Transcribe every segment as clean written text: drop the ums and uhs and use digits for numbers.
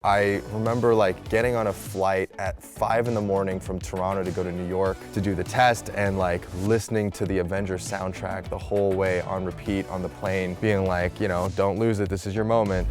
I remember like getting on a flight at 5 in the morning from Toronto to go to New York to do the test and like listening to the Avengers soundtrack the whole way on repeat on the plane, being like, you know, don't lose it, this is your moment.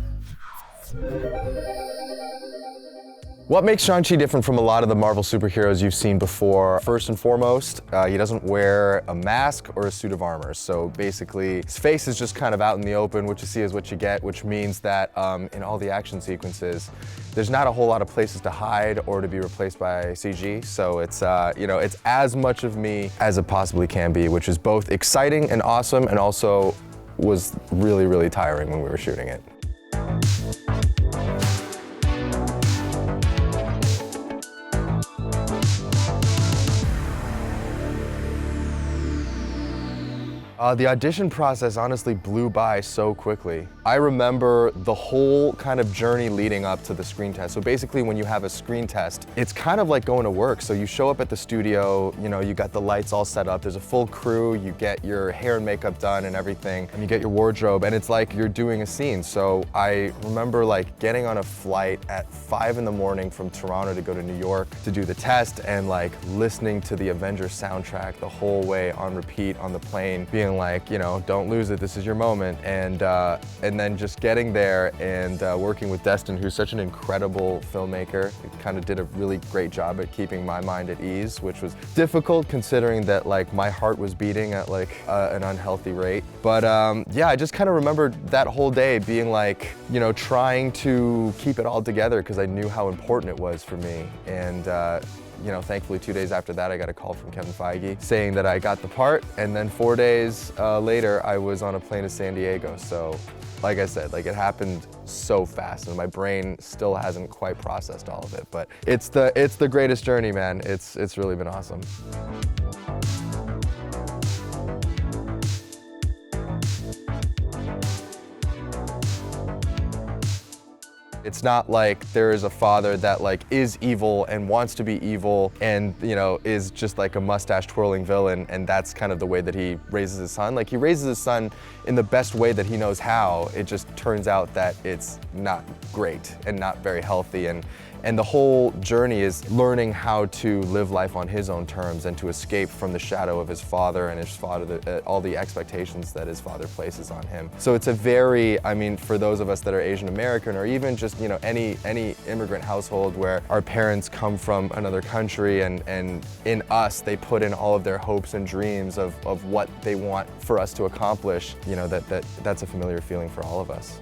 What makes Shang-Chi different from a lot of the Marvel superheroes you've seen before? First and foremost, he doesn't wear a mask or a suit of armor. So basically, his face is just kind of out in the open. What you see is what you get, which means that in all the action sequences, there's not a whole lot of places to hide or to be replaced by CG. So it's, you know, it's as much of me as it possibly can be, which is both exciting and awesome, and also was really, really tiring when we were shooting it. The audition process honestly blew by so quickly. I remember the whole kind of journey leading up to the screen test. So basically when you have a screen test, it's kind of like going to work. So you show up at the studio, you know, you got the lights all set up, there's a full crew, you get your hair and makeup done and everything, and you get your wardrobe, and it's like you're doing a scene. So I remember like getting on a flight at 5 in the morning from Toronto to go to New York to do the test and like listening to the Avengers soundtrack the whole way on repeat on the plane, being like, you know, don't lose it, this is your moment. And then just getting there and working with Destin, who's such an incredible filmmaker. He kind of did a really great job at keeping my mind at ease, which was difficult considering that like my heart was beating at like an unhealthy rate. But yeah, I just kind of remembered that whole day being like, you know, trying to keep it all together because I knew how important it was for me. And you know, thankfully 2 days after that, I got a call from Kevin Feige saying that I got the part, and then 4 days later, I was on a plane to San Diego. So, like I said, like it happened so fast, and my brain still hasn't quite processed all of it. But it's the greatest journey, man. It's really been awesome. It's not like there is a father that like is evil and wants to be evil and, you know, is just like a mustache twirling villain, and that's kind of the way that he raises his son. Like he raises his son in the best way that he knows how. It just turns out that it's not great and not very healthy, and the whole journey is learning how to live life on his own terms and to escape from the shadow of his father and his father, all the expectations that his father places on him. So it's a very, I mean, for those of us that are Asian American, or even just, you know, any immigrant household where our parents come from another country, and in us, they put in all of their hopes and dreams of what they want for us to accomplish, you know, that's a familiar feeling for all of us.